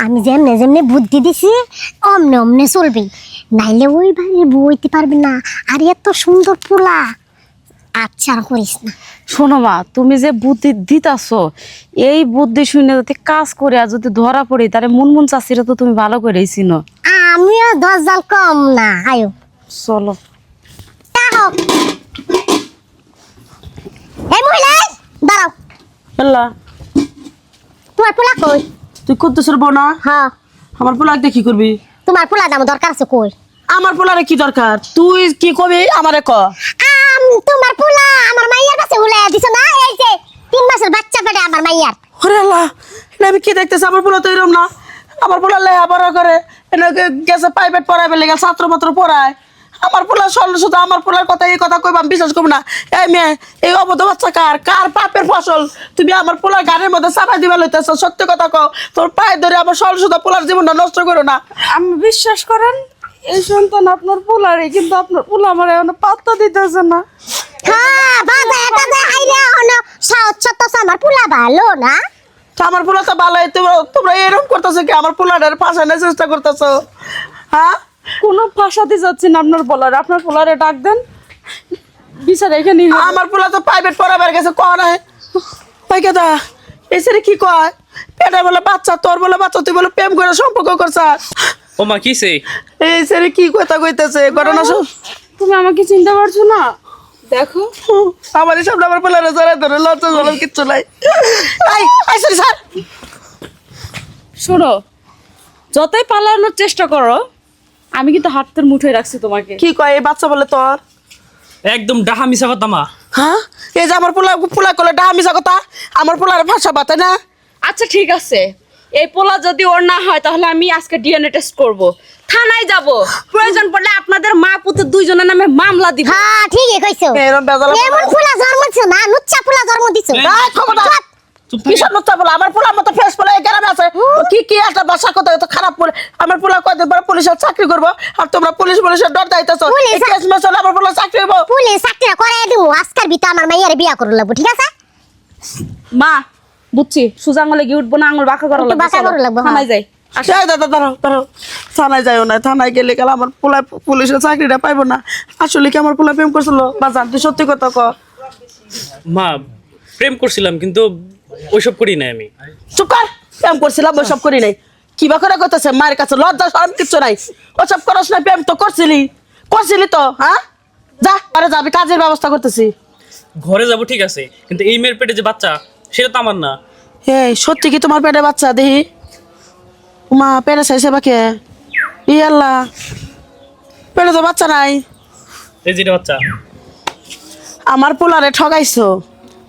আমি যেমনে যেমনে বুদ্ধি দিছি অমনে অমনে চলবি, নাইলে ওই বাড়ি বইতে পারবি না। আর এত সুন্দর পোলা, আচ্ছা আর করিস না। শোনো মা, তুমি যে বুদ্ধি দিতাছো, এই বুদ্ধি শুনে যদি কাজ করে আর যদি ধরা পড়ি, তাহলে মুনমুন চাষিরা তো তুমি ভালো করেই চিনো। আমিও 10 জাল কম না। আয়ো চলো। এই মহিলা দাঁড়াও। আল্লাহ, তোমার পোলা কই? তুই করতেছর বোনা? হ্যাঁ, আমার পোলাকে কি করবি? তোমার পোলা দাম দরকার আছে কই? আমার পোলারে কি দরকার? তুই কি কবি আমারে ক। তোমার পোলা আমার মাইয়ার কাছে উলাই দিছ না? এই যে 3 মাসের বাচ্চা পেটে আমার মাইয়ার। ওরে আল্লাহ, এটা আমি কি দেখতেছি? আমার পোলা তো এরম না। আমার পোলা লেখাপড়া করে, এনাকে গেছে প্রাইভেট পড়াবে লেগে ছাত্র মাত্র পড়ায়। আমার পোলা শুধু আমার পোলার কথা, এই কথা কইবা আমি বিশ্বাস করবো না। এই মেয়ে, এই অবধ বাচ্চা কার কার পাপের ফসল? তুমি আমার পোলার গানের মধ্যে চাপাই দিবা লইতেছ। সত্যি কথা কও, তোর পায়ে ধরে আমার শুধু পোলার জীবনটা নষ্ট করো না। আমি বিশ্বাস করেন, এই সন্তান আপনার পোলারে, কিন্তু আপনার পোলা আমার এখন পাত্তা দিতেছে না। হ্যাঁ, বাবা এটা দে আইরা হলো সচ্চত আমার পোলা ভালো না। তো আমার পোলা তো ভালোই, তোমরা এরকম করতেছো কি? আমার পোলাটার ফাঁসানোর চেষ্টা করতেছো, হ্যাঁ? কোনো ফাঁসাতে যাচ্ছি না আপনার পোলারে। আপনার পোলারে ডাক দেন, বিচার এখানে। আমার পোলা তো প্রাইভেট পড়াবার গেছে, কয় নাই ওই কেদা এই ছেলে কি কয়? পেটে বলে বাচ্চা, তোর বলে বাচ্চা, তুই বলে প্রেম করে সম্পর্ক করছাস। ও মা কিসে? এই ছেলে কি কথা কইতেছে? ঘটনা তুমি আমাকে চিন্তা করছো না? দেখো আমার সামনে আমার পোলারে জড়াই ধরে লজ্জা জল কিচ্ছু নাই। সরি স্যার, শোনো, যতই পালানোর চেষ্টা করো, আমি কিন্তু হাতের মুঠোয় রাখছি তোমাকে। কি কয় এই বাচ্চা বলে তোর? একদম ডাহা মিশা কথা মা। হ্যাঁ, এই যে আমার পোলা করলে ডাহা মিশা কথা, আমার পোলারে ভাষা বাতে না। আচ্ছা ঠিক আছে, এই পোলা যদি ওর না হয়, তাহলে আমি আজকে ডিএনএ টেস্ট করব, থানায় যাব, প্রয়োজন পড়লে আপনাদের মা পুত্র দুইজনের নামে মামলা দিব। হ্যাঁ, ঠিকই কইছো। এরকম বেজাল এমন পোলা জন্ম দিছো না, লুচ্চা পোলা জন্ম দিছো। খবরদার, চুপ থাকি। কিসব নষ্ট বলে? আমার পোলার মতো ফ্রেশ পোলা এই গ্রামে আছে? কি কি একটা বাসা কথা এত খারাপ বলে? আমার পোলা কয়দিন পরে পুলিশের চাকরি করবো, আর তোমরা পুলিশের ডর দাইতেছো। পুলিশ- কেস মেস হলে আমার পোলা চাকরি হইব। পুলিশ চাকরিটা করাই দিব, আজকের ভিতরে আমার মাইয়ারে বিয়া করে লাগবো, ঠিক আছে? মা বুঝছি, সুজা আঙুলে গিয়ে উঠবো না, আঙুল বাঁকা করা একটু লাগবে। বাঁকা চলো, করা লাগবে, থানায় যাই। এই দাদা দাঁড়াও, থানায় যাইও না। থানায় গেলে গেলে আমার পোলা পুলিশের চাকরিটা পাইবো না। আসলে কি আমার পোলা প্রেম করছিল? বা তুই সত্যি কথা ক। মা, প্রেম করছিলাম কিন্তু ওইসব করি নাই আমি। চুপ কর, প্রেম করছিলাম ওইসব করি নাই। কি বা করে করতেছে? মায়ের কাছে লজ্জা শরম কিচ্ছু নাই। ওসব করস না, প্রেম তো করছিলি তো। হ্যাঁ, যা আরে যাবি, কাজের ব্যবস্থা করতেছি। ঘরে যাব ঠিক আছে, কিন্তু এই মেয়ের পেটে যে বাচ্চা, সেটা তো আমার না। এই সত্যি কি তোমার পেটে বাচ্চা? দেখি মা, পেটে চাইছে বাকে? ই আল্লাহ, পেটে তো বাচ্চা নাই। এই যেটা বাচ্চা। আমার পোলারে ঠগাইছো,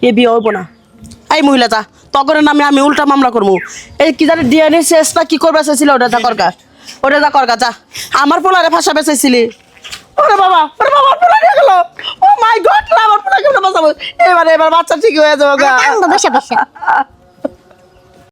এ বিয়ে হইব না। এই মহিলা যা, তগরের নামে আমি উল্টা মামলা করবো। এই কি জানি ডিএনএ শেষটা কি করবে চাইছিল, ওটা যা করগা যা। আমার পোলারে ফাঁসা বেচাইছিলি। ওরে বাবা, পোলা নিয়ে গেল। ও মাই গড, আমার পোলা কেমন বাঁচাবো? এবার বাচ্চা ঠিক হয়ে যাবো গা। বসে বসে